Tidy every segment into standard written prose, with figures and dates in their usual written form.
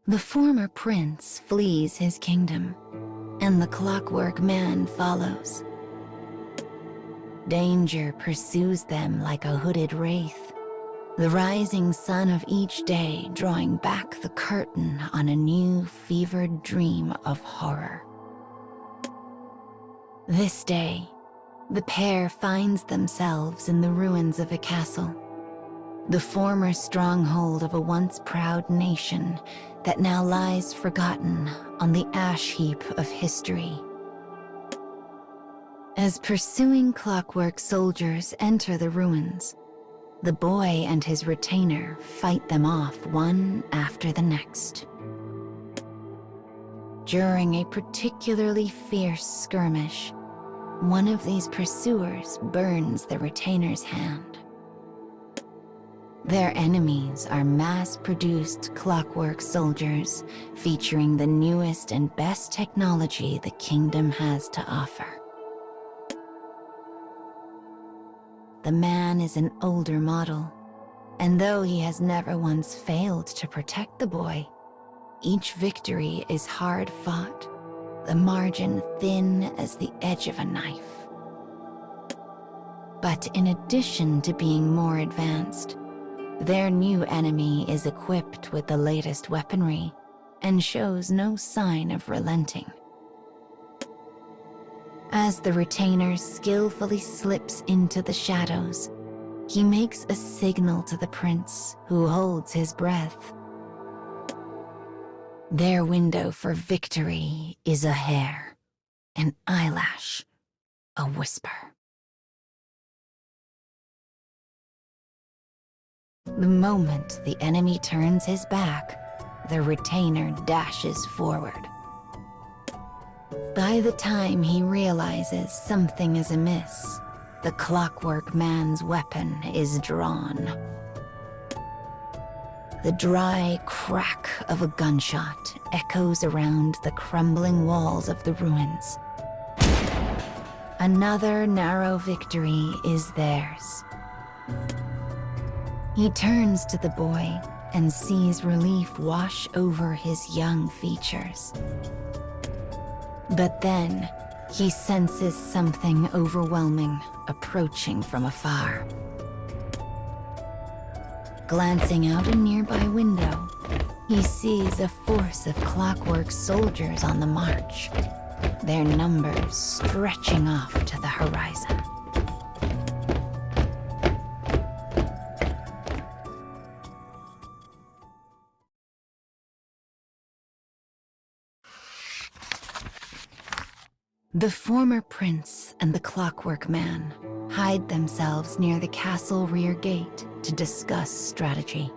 The former prince flees his kingdom, and the clockwork man follows. Danger pursues them like a hooded wraith, the rising sun of each day drawing back the curtain on a new fevered dream of horror. This day, the pair finds themselves in the ruins of a castle, the former stronghold of a once proud nation that now lies forgotten on the ash heap of history. As pursuing clockwork soldiers enter the ruins, the boy and his retainer fight them off one after the next. During a particularly fierce skirmish, one of these pursuers burns the retainer's hand. Their enemies are mass-produced clockwork soldiers featuring the newest and best technology the kingdom has to offer. The man is an older model, and though he has never once failed to protect the boy, each victory is hard-fought, the margin thin as the edge of a knife. But in addition to being more advanced, their new enemy is equipped with the latest weaponry and shows no sign of relenting. As the retainer skillfully slips into the shadows, he makes a signal to the prince, who holds his breath. Their window for victory is a hair, an eyelash, a whisper. The moment the enemy turns his back, the retainer dashes forward. By the time he realizes something is amiss, the clockwork man's weapon is drawn. The dry crack of a gunshot echoes around the crumbling walls of the ruins. Another narrow victory is theirs. He turns to the boy and sees relief wash over his young features. But then, he senses something overwhelming approaching from afar. Glancing out a nearby window, he sees a force of clockwork soldiers on the march, their numbers stretching off to the horizon. The former prince and the clockwork man hide themselves near the castle rear gate to discuss strategy.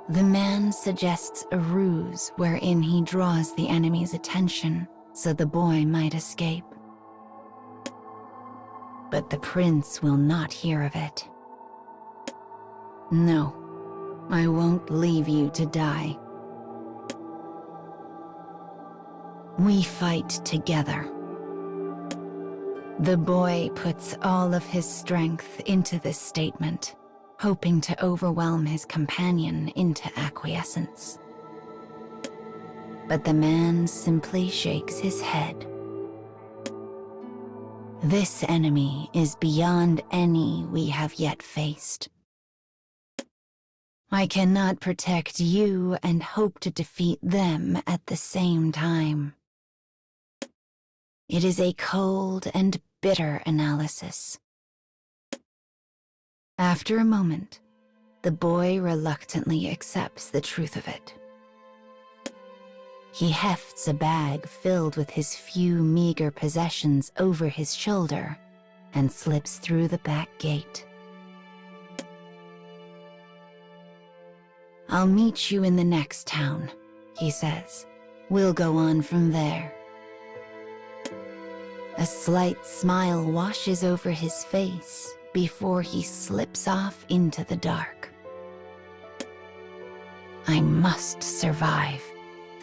The man suggests a ruse wherein he draws the enemy's attention so the boy might escape. But the prince will not hear of it. No, I won't leave you to die. We fight together. The boy puts all of his strength into this statement, hoping to overwhelm his companion into acquiescence. But the man simply shakes his head. This enemy is beyond any we have yet faced. I cannot protect you and hope to defeat them at the same time. It is a cold and bitter analysis. After a moment, the boy reluctantly accepts the truth of it. He hefts a bag filled with his few meager possessions over his shoulder and slips through the back gate. I'll meet you in the next town, he says. We'll go on from there. A slight smile washes over his face before he slips off into the dark. I must survive,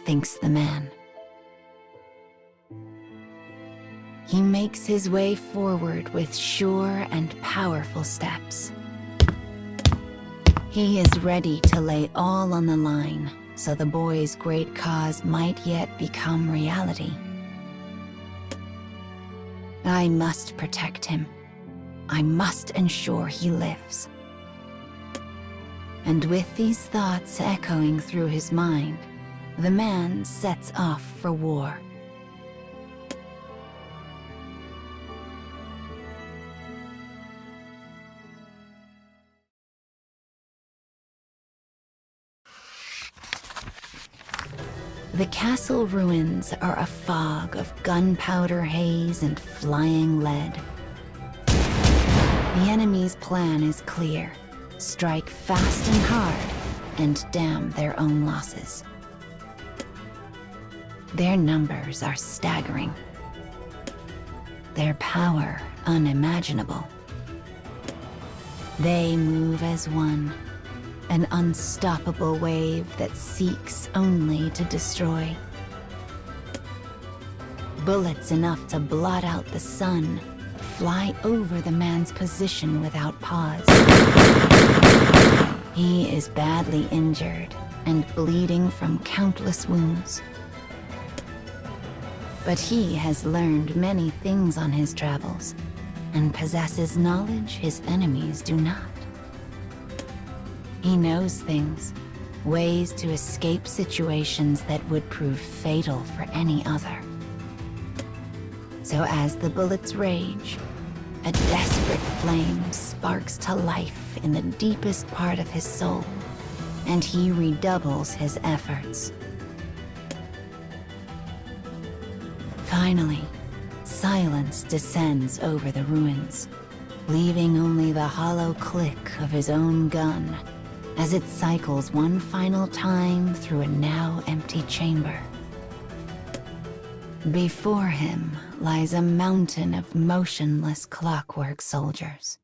thinks the man. He makes his way forward with sure and powerful steps. He is ready to lay all on the line so the boy's great cause might yet become reality. I must protect him. I must ensure he lives. And with these thoughts echoing through his mind, the man sets off for war. The castle ruins are a fog of gunpowder haze and flying lead. The enemy's plan is clear. Strike fast and hard, and damn their own losses. Their numbers are staggering. Their power unimaginable. They move as one. An unstoppable wave that seeks only to destroy. Bullets enough to blot out the sun fly over the man's position without pause. He is badly injured and bleeding from countless wounds. But he has learned many things on his travels and possesses knowledge his enemies do not. He knows things, ways to escape situations that would prove fatal for any other. So as the bullets rage, a desperate flame sparks to life in the deepest part of his soul, and he redoubles his efforts. Finally, silence descends over the ruins, leaving only the hollow click of his own gun as it cycles one final time through a now empty chamber. Before him lies a mountain of motionless clockwork soldiers.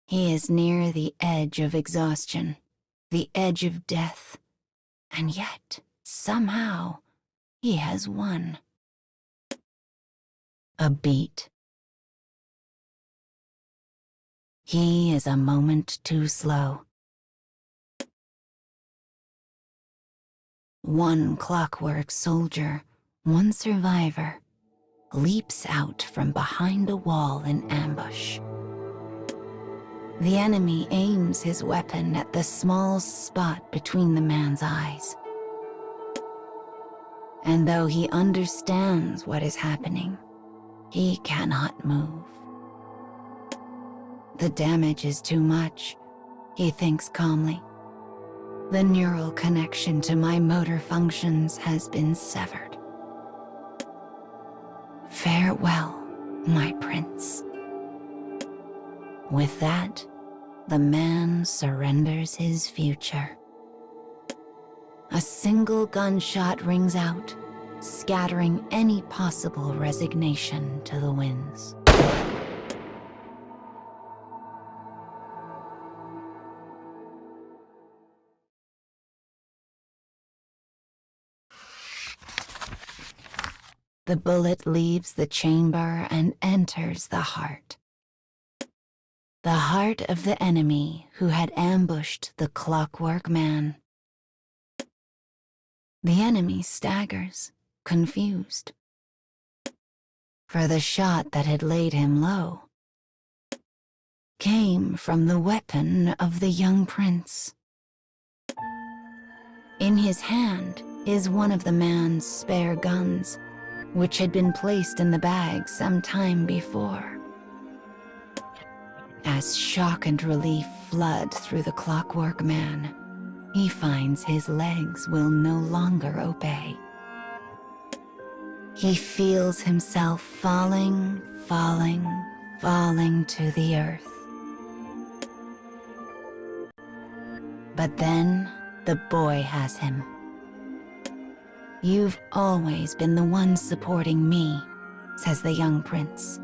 He is near the edge of exhaustion, the edge of death, and yet, somehow, he has won. A beat. He is a moment too slow. One clockwork soldier, one survivor, leaps out from behind a wall in ambush. The enemy aims his weapon at the small spot between the man's eyes. And though he understands what is happening, he cannot move. The damage is too much, he thinks calmly. The neural connection to my motor functions has been severed. Farewell, my prince. With that, the man surrenders his future. A single gunshot rings out, scattering any possible resignation to the winds. The bullet leaves the chamber and enters the heart. The heart of the enemy who had ambushed the Clockwork Man. The enemy staggers, confused. For the shot that had laid him low came from the weapon of the young prince. In his hand is one of the man's spare guns, which had been placed in the bag some time before. As shock and relief flood through the Clockwork Man, he finds his legs will no longer obey. He feels himself falling to the earth. But then the boy has him. "You've always been the one supporting me," says the young prince.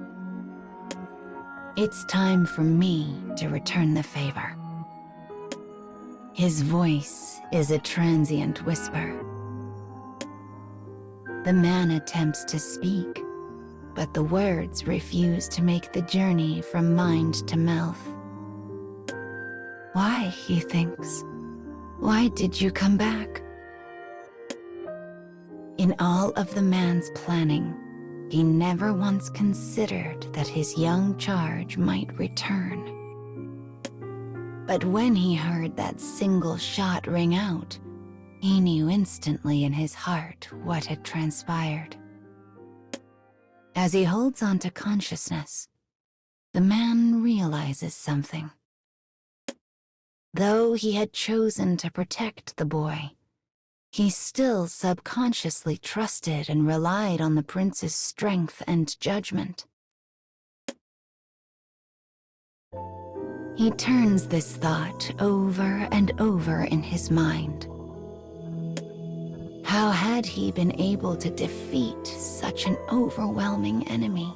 "It's time for me to return the favor." His voice is a transient whisper. The man attempts to speak, but the words refuse to make the journey from mind to mouth. Why, he thinks. Why did you come back? In all of the man's planning, he never once considered that his young charge might return. But when he heard that single shot ring out, he knew instantly in his heart what had transpired. As he holds on to consciousness, the man realizes something. Though he had chosen to protect the boy, he still subconsciously trusted and relied on the prince's strength and judgment. He turns this thought over and over in his mind. How had he been able to defeat such an overwhelming enemy?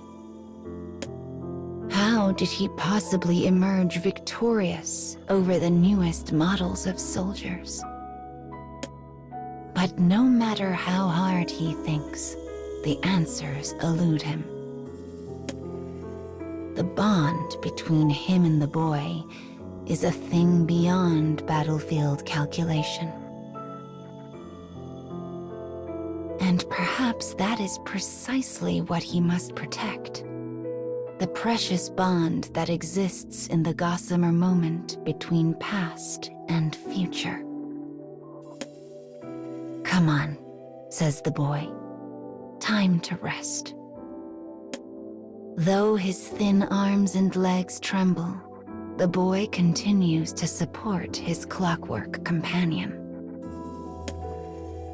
How did he possibly emerge victorious over the newest models of soldiers? But no matter how hard he thinks, the answers elude him. The bond between him and the boy is a thing beyond battlefield calculation. And perhaps that is precisely what he must protect. The precious bond that exists in the gossamer moment between past and future. "Come on," says the boy. "Time to rest." Though his thin arms and legs tremble, the boy continues to support his clockwork companion.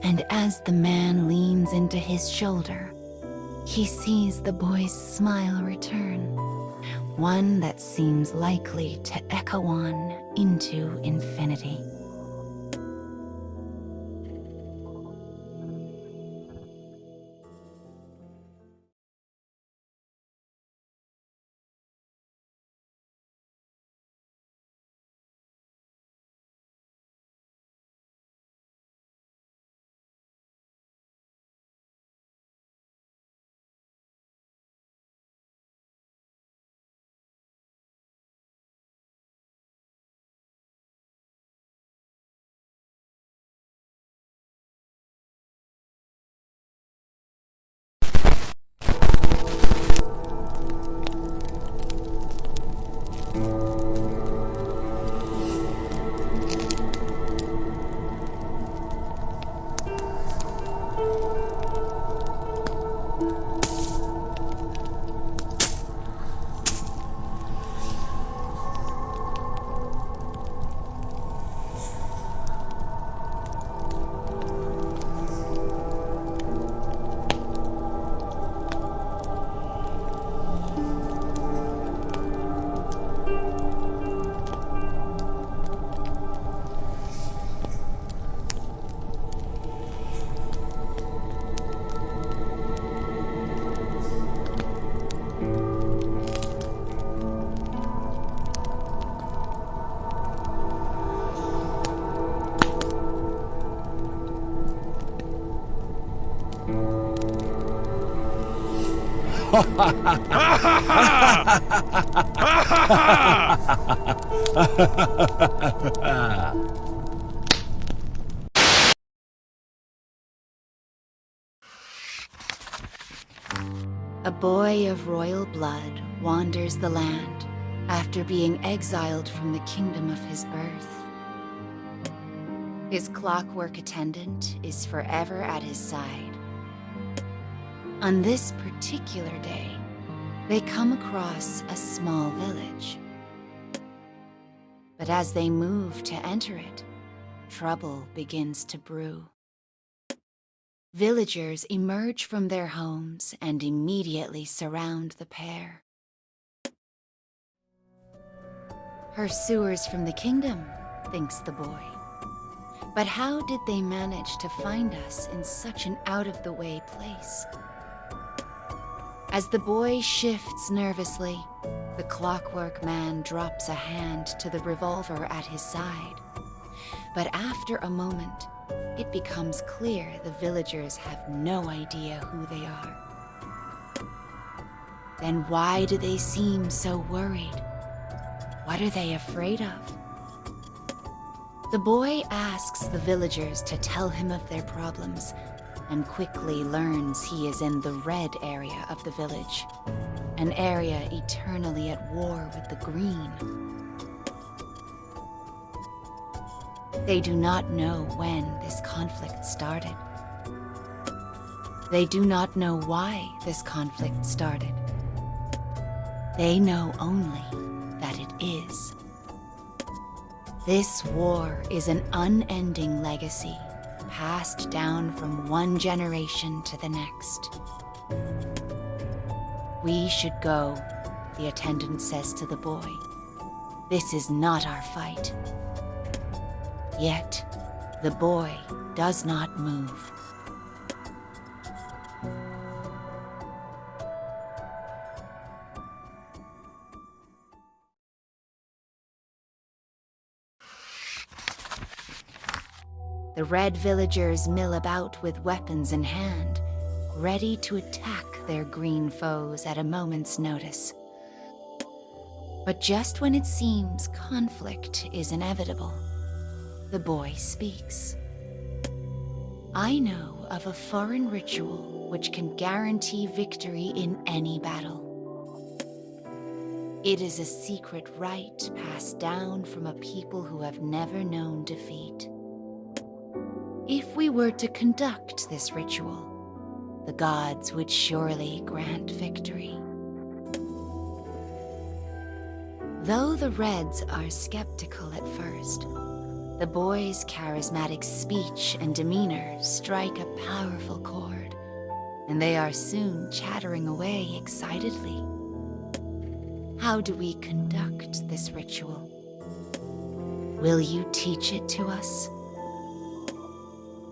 And as the man leans into his shoulder, he sees the boy's smile return, one that seems likely to echo on into infinity. A boy of royal blood wanders the land after being exiled from the kingdom of his birth. His clockwork attendant is forever at his side. On this particular day, they come across a small village. But as they move to enter it, trouble begins to brew. Villagers emerge from their homes and immediately surround the pair. Pursuers from the kingdom, thinks the boy. But how did they manage to find us in such an out-of-the-way place? As the boy shifts nervously, the clockwork man drops a hand to the revolver at his side. But after a moment, it becomes clear the villagers have no idea who they are. Then why do they seem so worried? What are they afraid of? The boy asks the villagers to tell him of their problems, and quickly learns he is in the red area of the village, an area eternally at war with the green. They do not know when this conflict started. They do not know why this conflict started. They know only that it is. This war is an unending legacy, passed down from one generation to the next. We should go, the attendant says to the boy. This is not our fight. Yet, the boy does not move. The red villagers mill about with weapons in hand, ready to attack their green foes at a moment's notice. But just when it seems conflict is inevitable, the boy speaks. I know of a foreign ritual which can guarantee victory in any battle. It is a secret rite passed down from a people who have never known defeat. If we were to conduct this ritual, the gods would surely grant victory. Though the Reds are skeptical at first, the boy's charismatic speech and demeanor strike a powerful chord, and they are soon chattering away excitedly. How do we conduct this ritual? Will you teach it to us?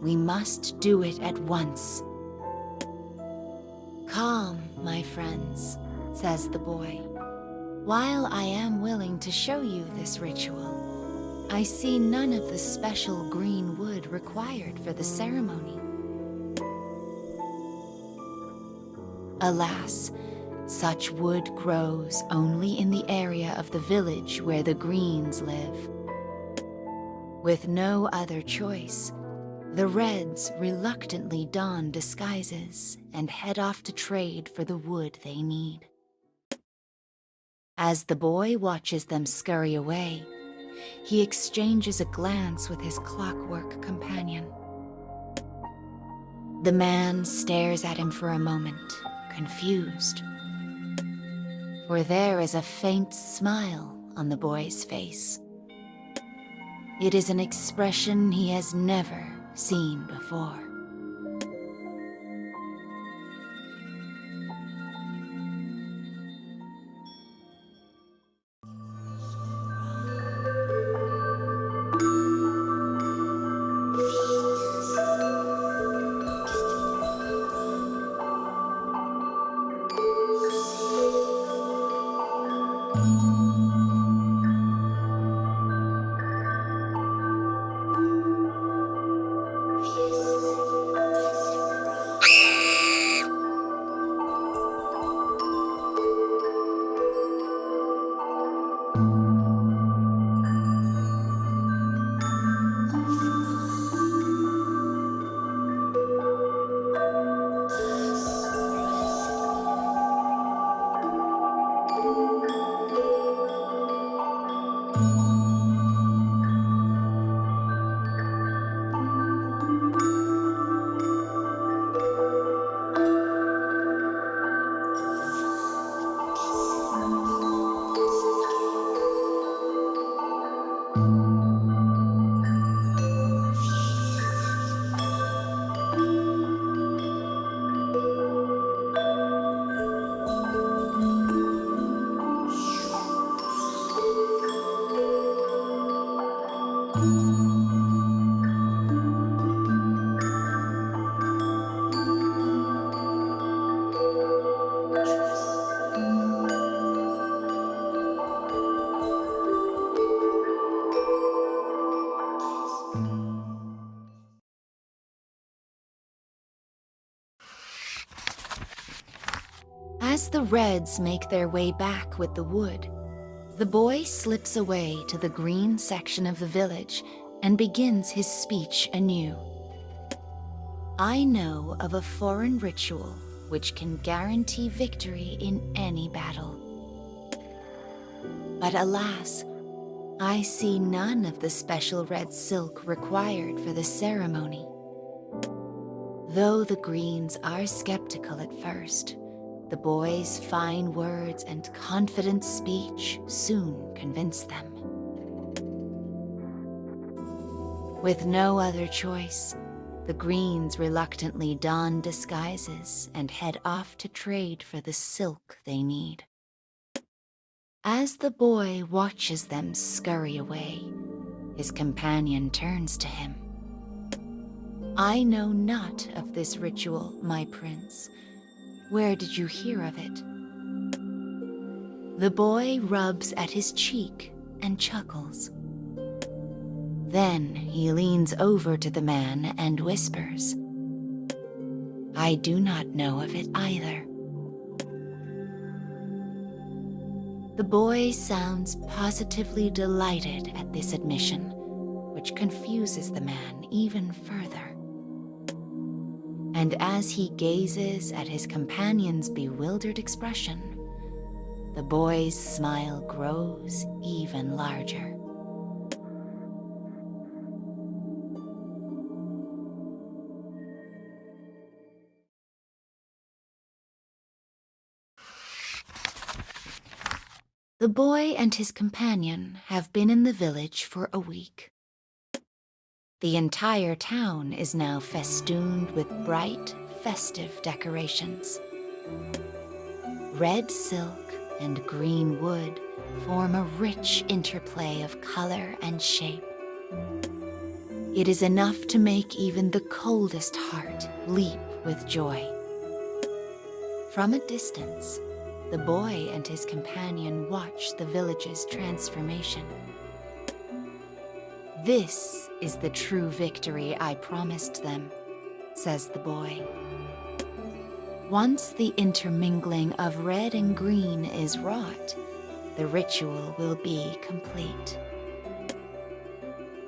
We must do it at once. Calm, my friends, says the boy. While I am willing to show you this ritual, I see none of the special green wood required for the ceremony. Alas, such wood grows only in the area of the village where the Greens live. With no other choice, the Reds reluctantly don disguises and head off to trade for the wood they need. As the boy watches them scurry away, he exchanges a glance with his clockwork companion. The man stares at him for a moment, confused. For there is a faint smile on the boy's face. It is an expression he has never seen before. As the Reds make their way back with the wood, the boy slips away to the green section of the village and begins his speech anew. I know of a foreign ritual which can guarantee victory in any battle. But alas, I see none of the special red silk required for the ceremony. Though the Greens are skeptical at first, the boy's fine words and confident speech soon convince them. With no other choice, the Greens reluctantly don disguises and head off to trade for the silk they need. As the boy watches them scurry away, his companion turns to him. I know not of this ritual, my prince. Where did you hear of it? The boy rubs at his cheek and chuckles. Then he leans over to the man and whispers, I do not know of it either. The boy sounds positively delighted at this admission, which confuses the man even further. And as he gazes at his companion's bewildered expression, the boy's smile grows even larger. The boy and his companion have been in the village for a week. The entire town is now festooned with bright, festive decorations. Red silk and green wood form a rich interplay of color and shape. It is enough to make even the coldest heart leap with joy. From a distance, the boy and his companion watch the village's transformation. This is the true victory I promised them, says the boy. Once the intermingling of red and green is wrought, the ritual will be complete.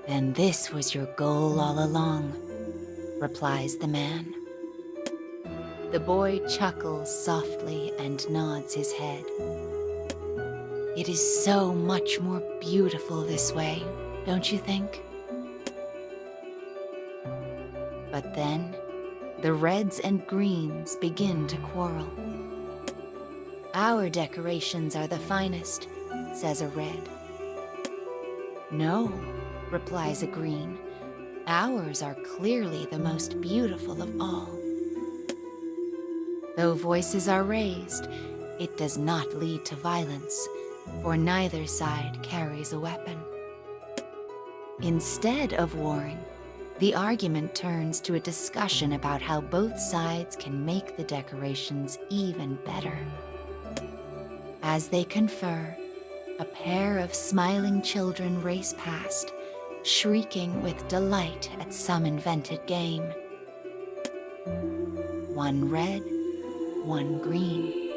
Then this was your goal all along, replies the man. The boy chuckles softly and nods his head. It is so much more beautiful this way, don't you think? But then, the reds and greens begin to quarrel. Our decorations are the finest, says a red. No, replies a green. Ours are clearly the most beautiful of all. Though voices are raised, it does not lead to violence, for neither side carries a weapon. Instead of warring, the argument turns to a discussion about how both sides can make the decorations even better. As they confer, a pair of smiling children race past, shrieking with delight at some invented game. One red, one green,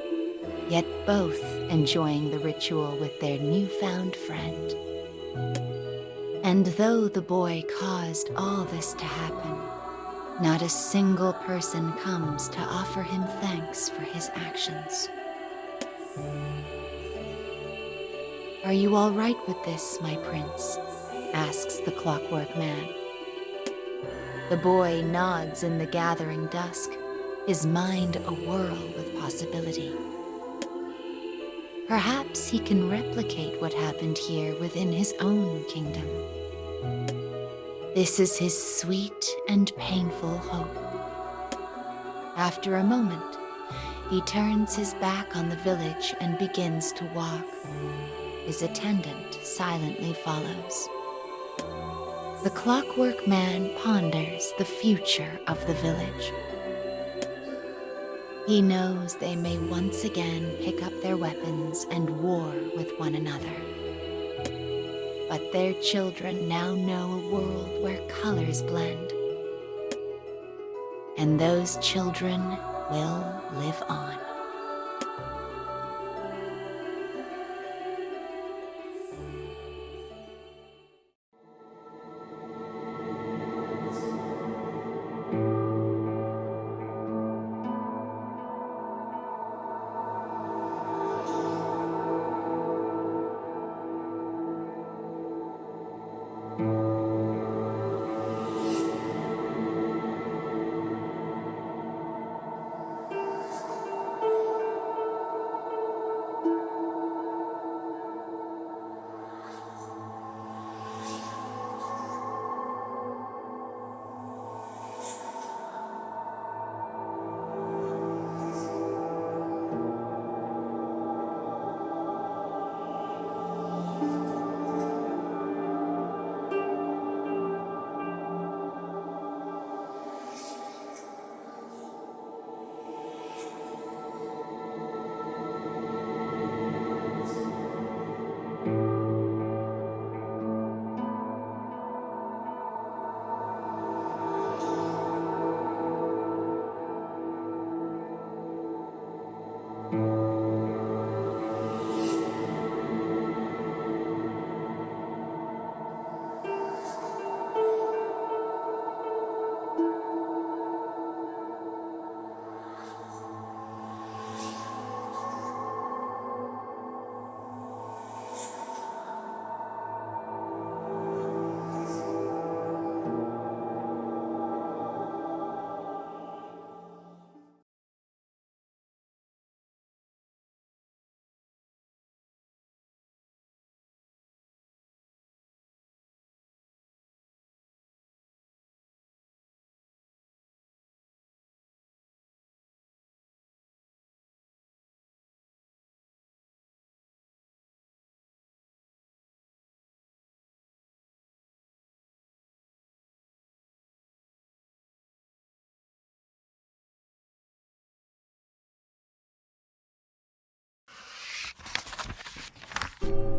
yet both enjoying the ritual with their newfound friend. And though the boy caused all this to happen, not a single person comes to offer him thanks for his actions. Are you all right with this, my prince? Asks the clockwork man. The boy nods in the gathering dusk, his mind awhirl with possibility. Perhaps he can replicate what happened here within his own kingdom. This is his sweet and painful hope. After a moment, he turns his back on the village and begins to walk. His attendant silently follows. The clockwork man ponders the future of the village. He knows they may once again pick up their weapons and war with one another. But their children now know a world where colors blend. And those children will live on.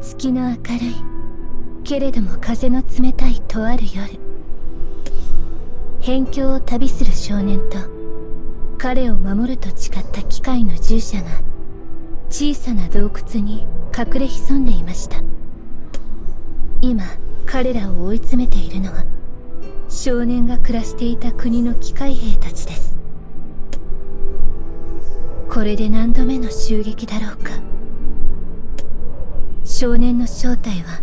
月の明るいけれども風の冷たいとある夜、辺境を旅する少年と彼を守ると誓った機械の従者が小さな洞窟に隠れ潜んでいました。今彼らを追い詰めているのは少年が暮らしていた国の機械兵たちです。これで何度目の襲撃だろうか。少年の正体は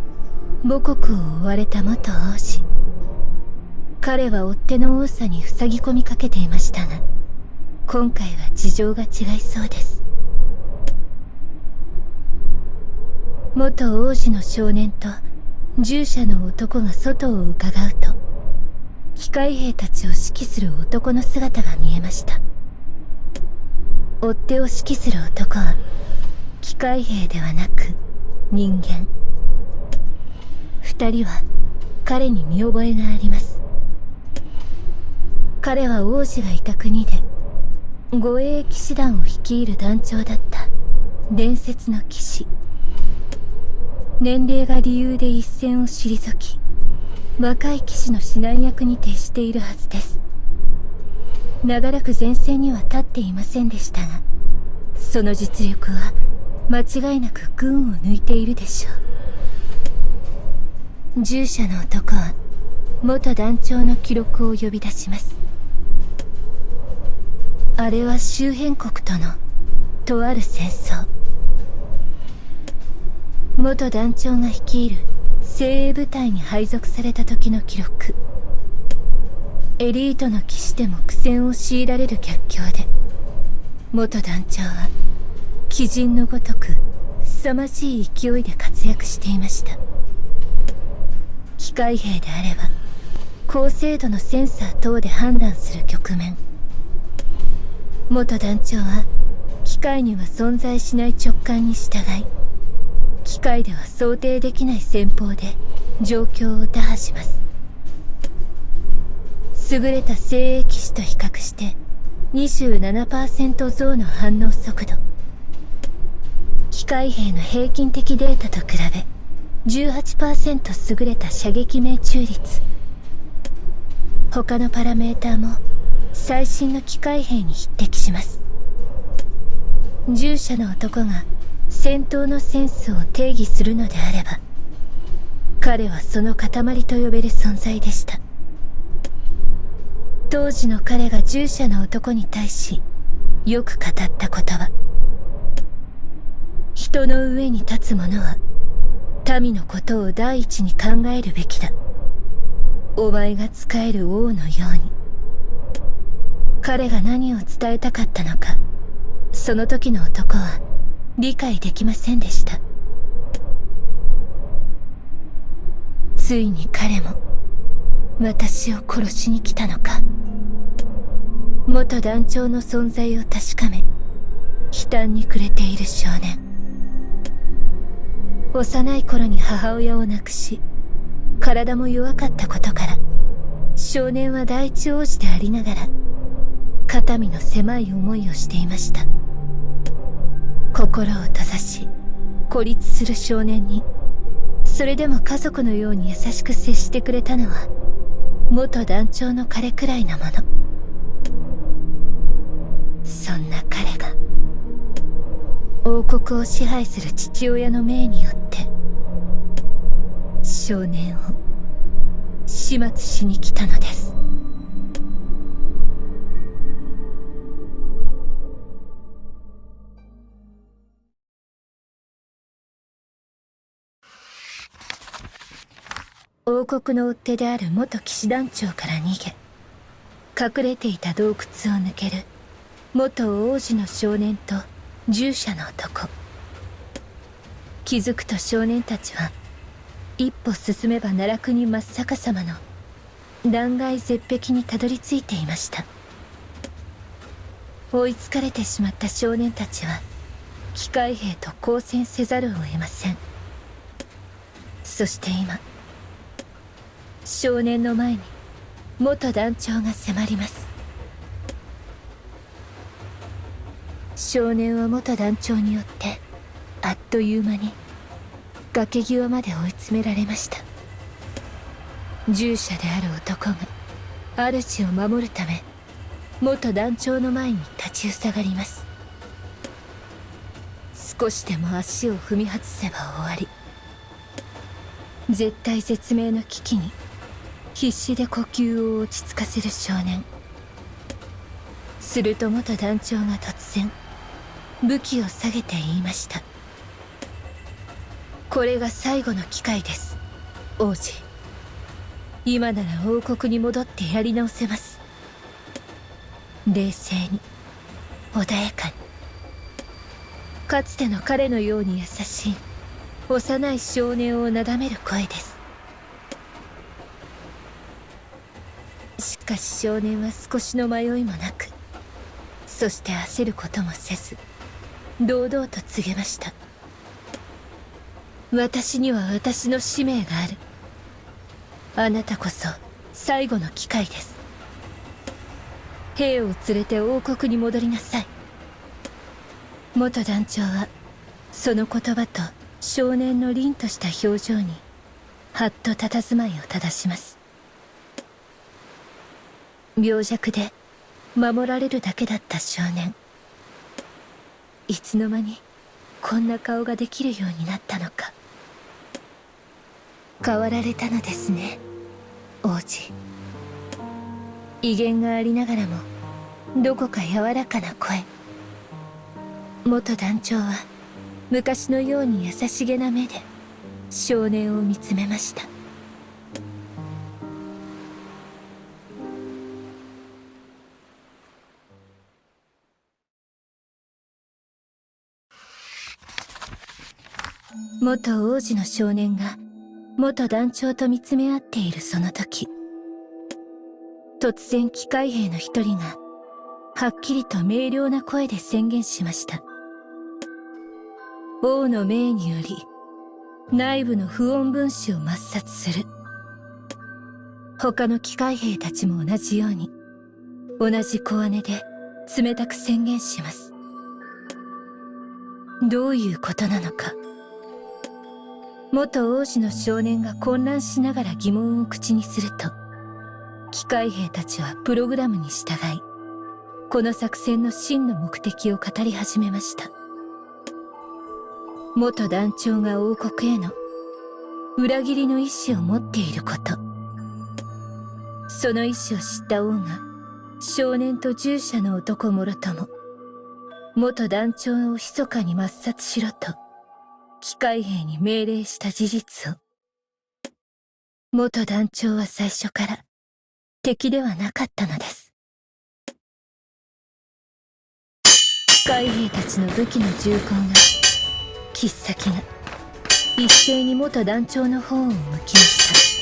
母国を追われた元王子。彼は追っ手の多さに塞ぎ込みかけていましたが、今回は事情が違いそうです。元王子の少年と従者の男が外を伺うと、機械兵たちを指揮する男の姿が見えました。追っ手を指揮する男は機械兵ではなく人間。二人は彼に見覚えがあります。彼は王子がいた国で護衛騎士団を率いる団長だった伝説の騎士。年齢が理由で一線を退き、若い騎士の指南役に徹しているはずです。長らく前線には立っていませんでしたが、その実力は間違いなく群を抜いているでしょう。従者の男は元団長の記録を呼び出します。あれは周辺国とのとある戦争。元団長が率いる精鋭部隊に配属された時の記録。エリートの騎士でも苦戦を強いられる逆境で、元団長は鬼人のごとく凄まじい勢いで活躍していました。機械兵であれば高精度のセンサー等で判断する局面。元団長は機械には存在しない直感に従い、機械では想定できない戦法で状況を打破します。優れた精鋭騎士と比較して27% 増の反応速度。機械兵の平均的データと比べ 18% 優れた射撃命中率。他のパラメーターも最新の機械兵に匹敵します。従者の男が戦闘のセンスを定義するのであれば、彼はその塊と呼べる存在でした。当時の彼が従者の男に対しよく語った言葉。人の上に立つ者は民のことを第一に考えるべきだ。お前が仕える王のように。彼が何を伝えたかったのか、その時の男は理解できませんでした。ついに彼も私を殺しに来たのか。元団長の存在を確かめ悲嘆に暮れている少年。幼い頃に母親を亡くし、体も弱かったことから、少年は第一王子でありながら肩身の狭い思いをしていました。心を閉ざし孤立する少年に、それでも家族のように優しく接してくれたのは元団長の彼くらいなもの。そんな彼が王国を支配する父親の命によって少年を始末しに来たのです。王国の追っ手である元騎士団長から逃げ、隠れていた洞窟を抜ける元王子の少年と従者の男。気づくと少年たちは一歩進めば奈落に真っ逆さまの断崖絶壁にたどり着いていました。追いつかれてしまった少年たちは機械兵と交戦せざるを得ません。そして今、少年の前に元団長が迫ります。少年は元団長によってあっという間に崖際まで追い詰められました。従者である男が主を守るため元団長の前に立ちふさがります。少しでも足を踏み外せば終わり。絶体絶命の危機に必死で呼吸を落ち着かせる少年。すると元団長が突然武器を下げて言いました。これが最後の機会です、王子。今なら王国に戻ってやり直せます。冷静に穏やかに、かつての彼のように優しい幼い少年をなだめる声です。しかし少年は少しの迷いもなく、そして焦ることもせず堂々と告げました。私には私の使命がある。あなたこそ最後の機会です。兵を連れて王国に戻りなさい。元団長はその言葉と少年の凛とした表情にはっと佇まいを正します。病弱で守られるだけだった少年、いつの間にこんな顔ができるようになったのか。変わられたのですね、王子。威厳がありながらもどこか柔らかな声。元団長は昔のように優しげな目で少年を見つめました。元王子の少年が元団長と見つめ合っているその時、突然機械兵の一人がはっきりと明瞭な声で宣言しました。王の命により内部の不穏分子を抹殺する。他の機械兵たちも同じように同じ小姉で冷たく宣言します。どういうことなのか。元王子の少年が混乱しながら疑問を口にすると、機械兵たちはプログラムに従い、この作戦の真の目的を語り始めました。元団長が王国への裏切りの意志を持っていること、その意志を知った王が少年と従者の男もろとも元団長を密かに抹殺しろと機械兵に命令した事実を、元団長は最初から敵ではなかったのです。機械兵たちの武器の銃口が、切っ先が一斉に元団長の方を向きまし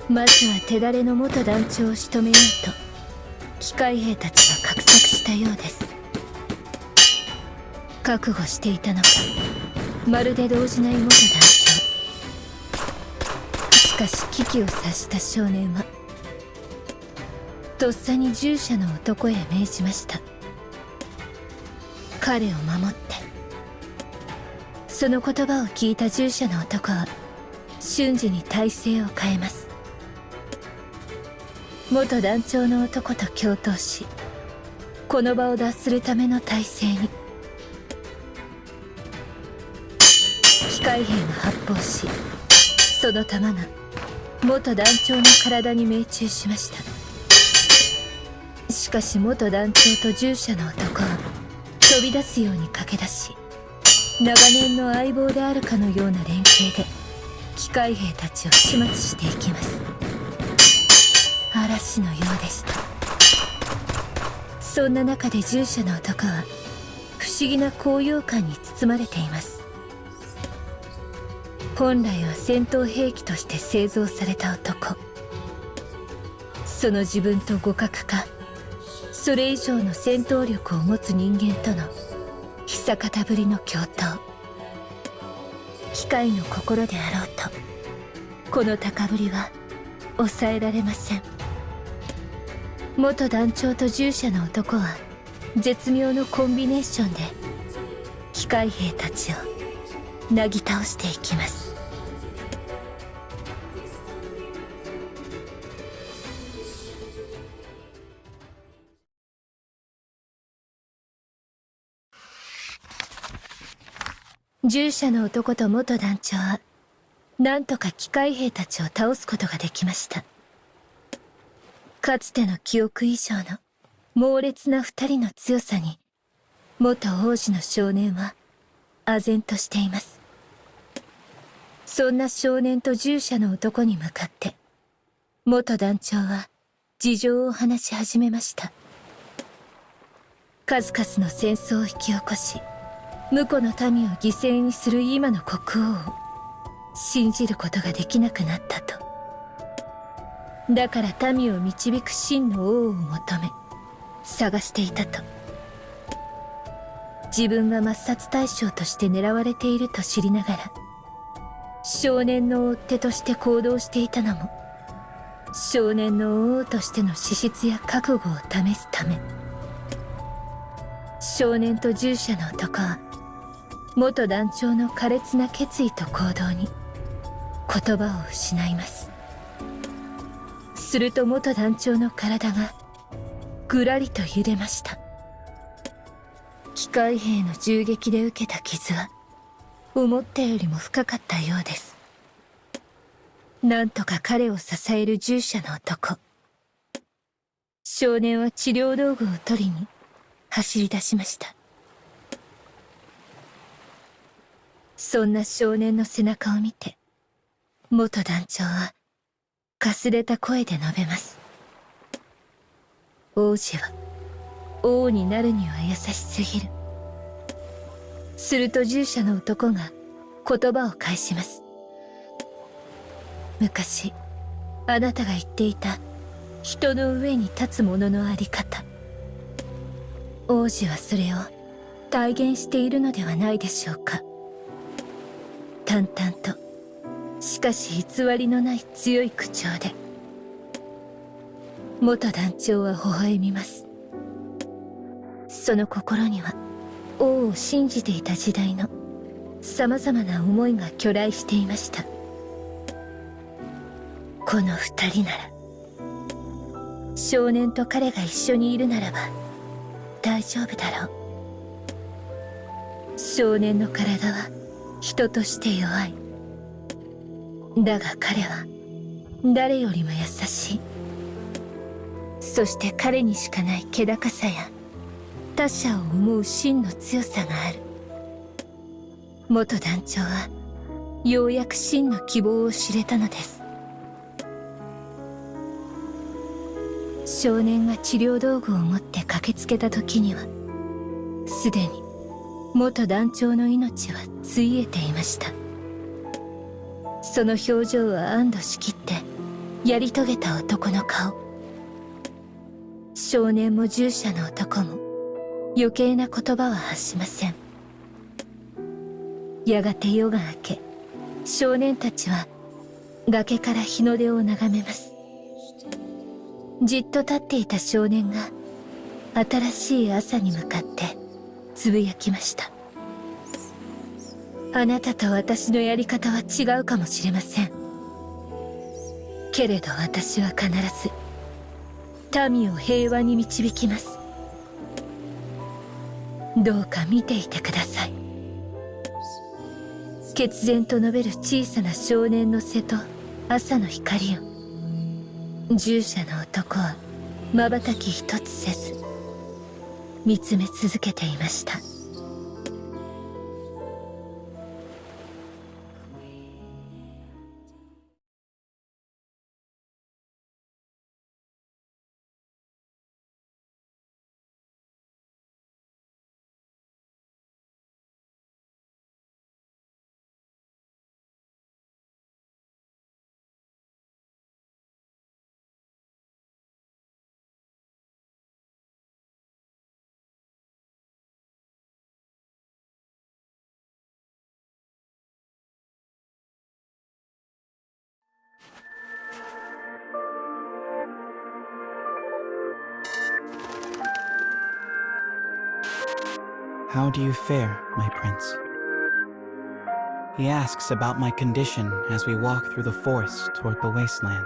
た。まずは手だれの元団長を仕留めようと機械兵たちは画策したようです。覚悟していたのか、まるで動じない元団長。しかし危機を察した少年はとっさに従者の男へ命じました。彼を守って。その言葉を聞いた従者の男は瞬時に体勢を変えます。元団長の男と共闘し、この場を脱するための体勢に。機械兵が発砲し、その弾が元団長の体に命中しました。しかし元団長と従者の男は飛び出すように駆け出し、長年の相棒であるかのような連携で機械兵たちを始末していきます。嵐のようでした。そんな中で従者の男は不思議な高揚感に包まれています。本来は戦闘兵器として製造された男、その自分と互角かそれ以上の戦闘力を持つ人間との久方ぶりの共闘。機械の心であろうとこの高ぶりは抑えられません。元団長と従者の男は絶妙のコンビネーションで機械兵たちをなぎ倒していきます。従者の男と元団長はなんとか機械兵たちを倒すことができました。かつての記憶以上の猛烈な二人の強さに元王子の少年は唖然としています。そんな少年と従者の男に向かって元団長は事情を話し始めました。数々の戦争を引き起こし婿の民を犠牲にする今の国王を信じることができなくなったと。だから民を導く真の王を求め探していたと。自分が抹殺対象として狙われていると知りながら少年の追っ手として行動していたのも少年の王としての資質や覚悟を試すため。少年と従者の男は元団長の苛烈な決意と行動に言葉を失います。すると元団長の体がぐらりと揺れました。機械兵の銃撃で受けた傷は思ったよりも深かったようです。なんとか彼を支える従者の男。少年は治療道具を取りに走り出しました。そんな少年の背中を見て元団長はかすれた声で述べます。王子は王になるには優しすぎる。すると従者の男が言葉を返します。昔あなたが言っていた人の上に立つ者のあり方、王子はそれを体現しているのではないでしょうか。淡々としかし偽りのない強い口調で元団長は微笑みます。その心には王を信じていた時代のさまざまな思いが去来していました。この二人なら少年と彼が一緒にいるならば大丈夫だろう。少年の体は人として弱い。だが彼は誰よりも優しい。そして彼にしかない気高さや他者を思う真の強さがある。元団長はようやく真の希望を知れたのです。少年が治療道具を持って駆けつけた時にはすでに元団長の命はついえていました。その表情は安堵しきってやり遂げた男の顔。少年も従者の男も余計な言葉は発しません。やがて夜が明け、少年たちは崖から日の出を眺めます。じっと立っていた少年が新しい朝に向かってつぶやきました。あなたと私のやり方は違うかもしれません。けれど私は必ず民を平和に導きます。どうか見ていてください。決然と述べる小さな少年の背と朝の光を従者の男は瞬き一つせず見つめ続けていました。How do you fare, my prince? He asks about my condition as we walk through the forest toward the wasteland.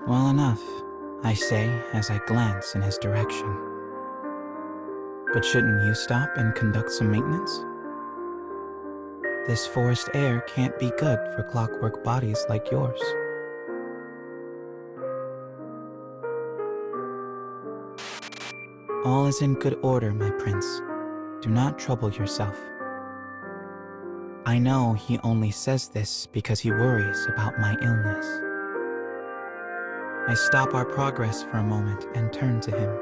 Well enough, I say as I glance in his direction. But shouldn't you stop and conduct some maintenance? This forest air can't be good for clockwork bodies like yours. All is in good order, my prince. Do not trouble yourself. I know he only says this because he worries about my illness. I stop our progress for a moment and turn to him.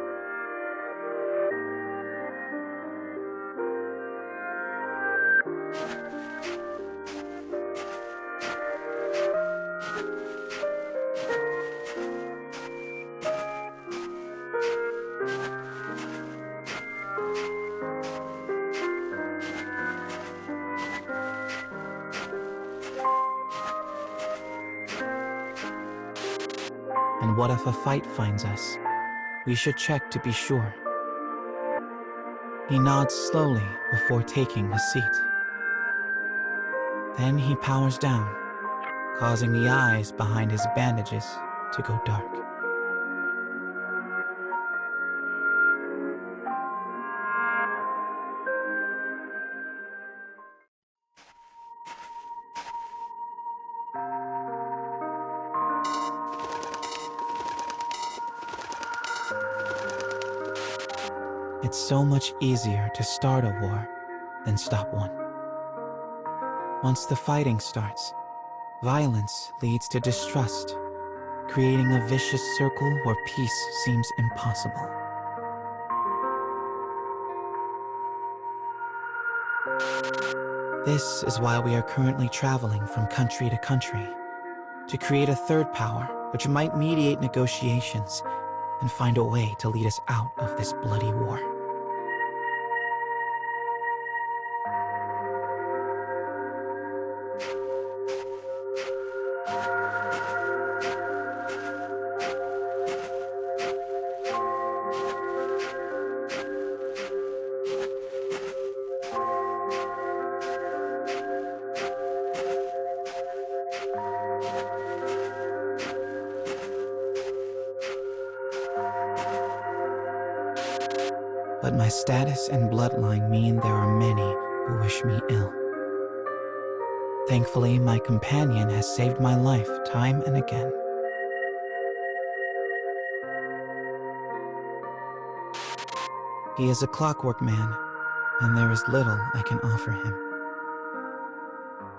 And what if a fight finds us? We should check to be sure. He nods slowly before taking a seat. Then he powers down, causing the eyes behind his bandages to go dark. It's so much easier to start a war than stop one. Once the fighting starts, violence leads to distrust, creating a vicious circle where peace seems impossible. This is why we are currently traveling from country to country to create a third power which might mediate negotiations and find a way to lead us out of this bloody war. But my status and bloodline mean there are many who wish me ill. Thankfully, my companion has saved my life time and again. He is a clockwork man, and there is little I can offer him.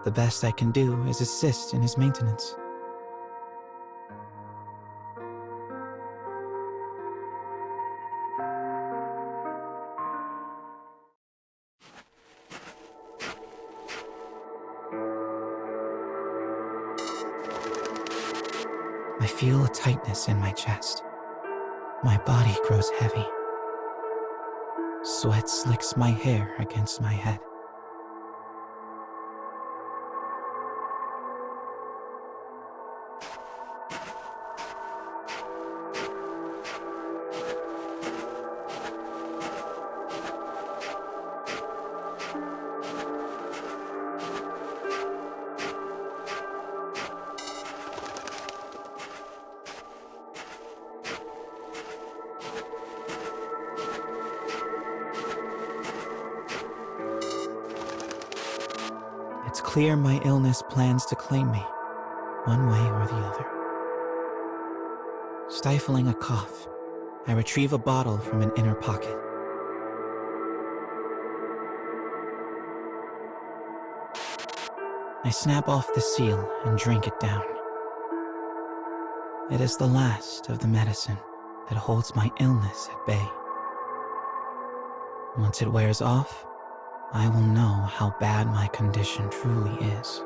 The best I can do is assist in his maintenance. I feel a tightness in my chest. My body grows heavy. Sweat slicks my hair against my head. It's clear my illness plans to claim me, one way or the other. Stifling a cough, I retrieve a bottle from an inner pocket. I snap off the seal and drink it down. It is the last of the medicine that holds my illness at bay. Once it wears off, I will know how bad my condition truly is.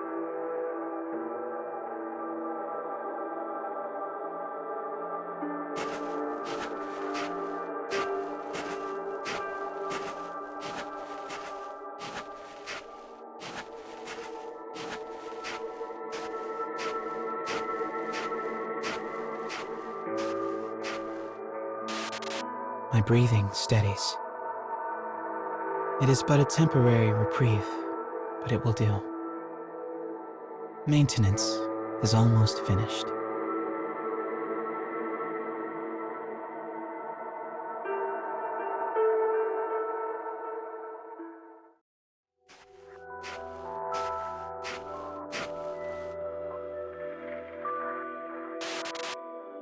My breathing steadies. It is but a temporary reprieve, but it will do. Maintenance is almost finished.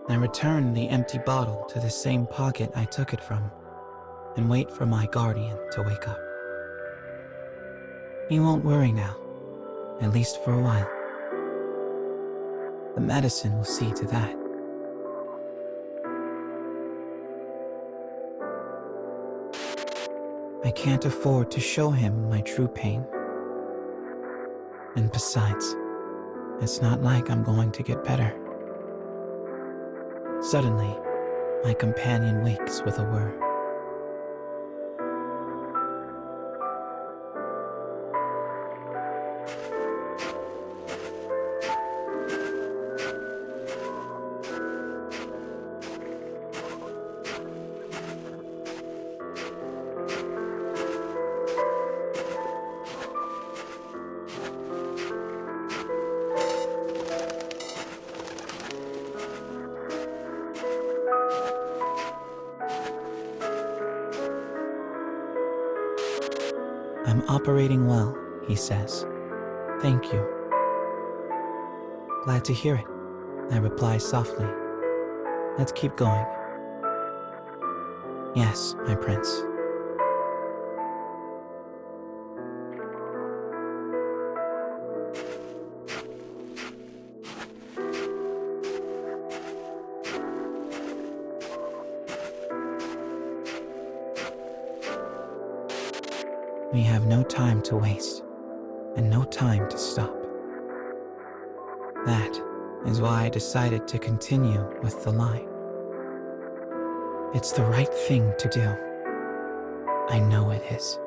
I return the empty bottle to the same pocket I took it from, and wait for my guardian to wake up. He won't worry now, at least for a while. The medicine will see to that. I can't afford to show him my true pain. And besides, it's not like I'm going to get better. Suddenly, my companion wakes with a whir. I'm operating well, he says. Thank you. Glad to hear it, I reply softly. Let's keep going. Yes, my prince. We have no time to waste, and no time to stop. That is why I decided to continue with the lie. It's the right thing to do. I know it is.